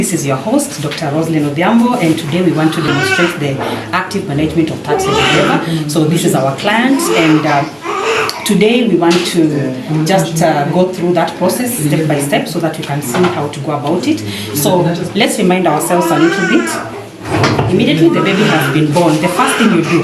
This is your host, Dr. Roslyn Odhiambo, and today we want to demonstrate the active management of third stage labor. So this is our client, and today we want to just go through that process step by step so that we can see how to go about it. So let's remind ourselves a little bit. Immediately the baby has been born, the first thing you do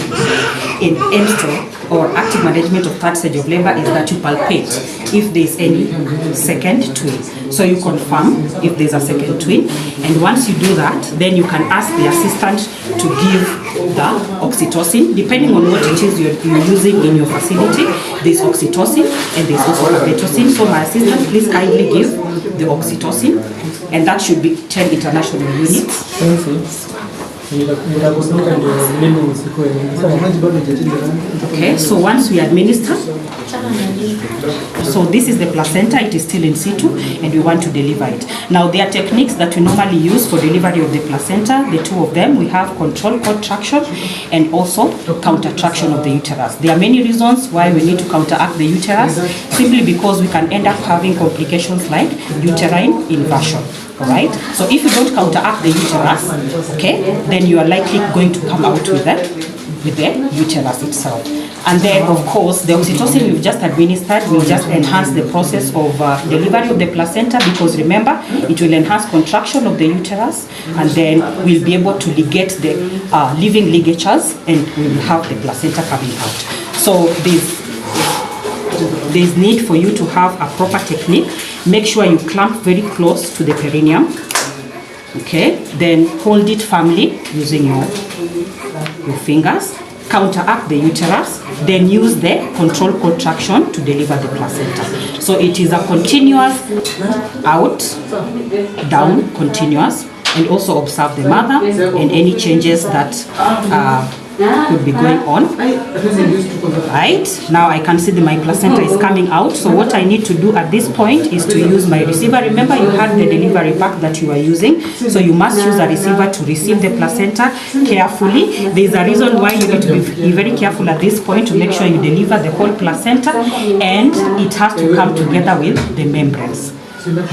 in MSTEL or active management of third stage of labor is that you palpate if there is any second twin. So you confirm if there's a second twin, and once you do that, then you can ask the assistant to give the oxytocin, depending on what it is you're using in your facility. There's oxytocin and there's also pitocin. So my assistant, please kindly give the oxytocin, and that should be 10 international units. Okay, so once we administer, so this is the placenta, it is still in situ, and we want to deliver it. Now there are techniques that we normally use for delivery of the placenta. The two of them, we have control cord traction and also counter traction of the uterus. There are many reasons why we need to counteract the uterus, simply because we can end up having complications like uterine inversion. Alright, so if you don't counteract the uterus, okay, then you are likely going to come out with the uterus itself. And then, of course, the oxytocin we've just administered will just enhance the process of delivery of the placenta, because remember, it will enhance contraction of the uterus, and then we'll be able to ligate the living ligatures, and we will have the placenta coming out. So there's need for you to have a proper technique. Make sure you clamp very close to the perineum. Okay, then hold it firmly using your fingers. Counteract the uterus, then use the control cord traction to deliver the placenta. So it is a continuous out, down, continuous, and also observe the mother and any changes that could be going on. Right, now I can see that my placenta is coming out. So what I need to do at this point is to use my receiver. Remember, you had the delivery pack that you are using, so you must use a receiver to receive the placenta carefully. There's a reason why you need to be very careful at this point to make sure you deliver the whole placenta, and it has to come together with the membranes.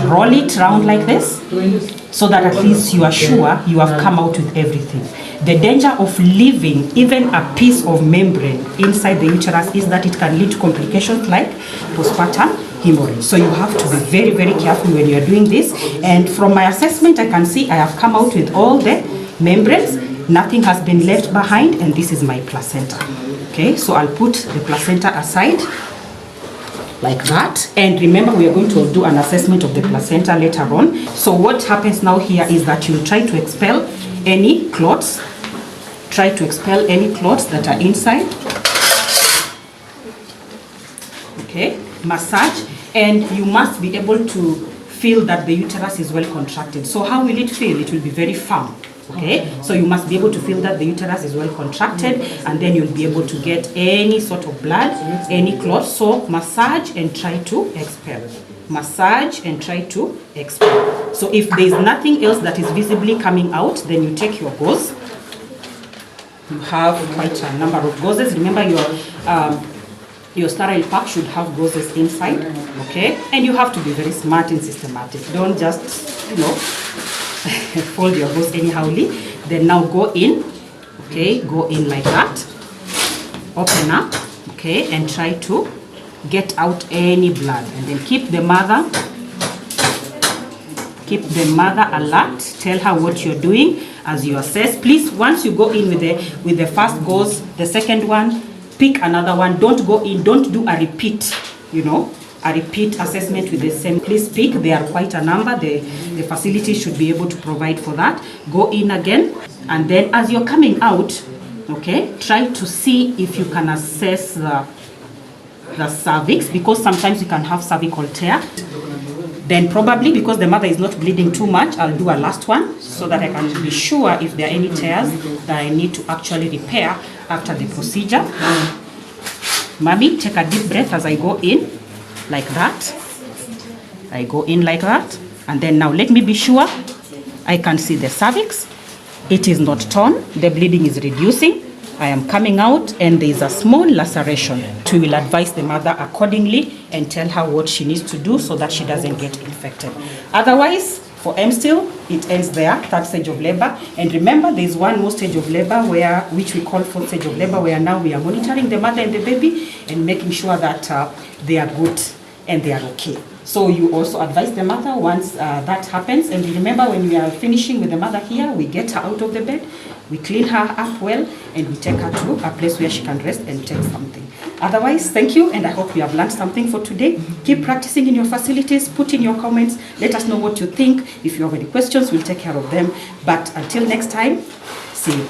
Roll it round like this so that at least you are sure you have come out with everything. The danger of leaving even a piece of membrane inside the uterus is that it can lead to complications like postpartum hemorrhage. So you have to be very, very careful when you are doing this. And from my assessment, I can see I have come out with all the membranes. Nothing has been left behind, and this is my placenta. Okay, so I'll put the placenta aside like that, and remember, we are going to do an assessment of the placenta later on. So what happens now here is that you try to expel any clots. Try to expel any clots that are inside. Okay, massage, and you must be able to feel that the uterus is well contracted. So how will it feel? It will be very firm. Okay, so you must be able to feel that the uterus is well contracted, and then you'll be able to get any sort of blood, any clot. So massage and try to expel. Massage and try to expel. So if there is nothing else that is visibly coming out, then you take your gauze. You have quite a number of gauzes. Remember, your sterile pack should have gauzes inside. Okay, and you have to be very smart and systematic. Don't just, fold your gauze anyhowly. Then now go in. Okay, go in like that. Open up. Okay, and try to get out any blood, and then keep the mother alert. Tell her what you're doing as you assess. Please, once you go in with the first gauze, the second one, pick another one. Don't go in, don't do a repeat, a repeat assessment with the same. Please pick. There are quite a number. The facility should be able to provide for that. Go in again, and then as you're coming out, okay, try to see if you can assess the cervix, because sometimes you can have cervical tear. Then probably, because the mother is not bleeding too much, I'll do a last one so that I can be sure if there are any tears that I need to actually repair after the procedure. Mommy, take a deep breath as I go in like that. I go in like that, and then now let me be sure I can see the cervix. It is not torn. The bleeding is reducing. I am coming out, and there is a small laceration. We will advise the mother accordingly and tell her what she needs to do so that she doesn't get infected. Otherwise, For M-still, it ends there, third stage of labor. And remember, there's one more stage of labor which we call fourth stage of labor, where now we are monitoring the mother and the baby and making sure that they are good and they are okay. So you also advise the mother once that happens. And remember, when we are finishing with the mother here, we get her out of the bed, we clean her up well, and we take her to a place where she can rest and take something. Otherwise, thank you, and I hope you have learned something for today. Keep practicing in your facilities, put in your comments, let us know what you think. If you have any questions, we'll take care of them. But until next time, see you.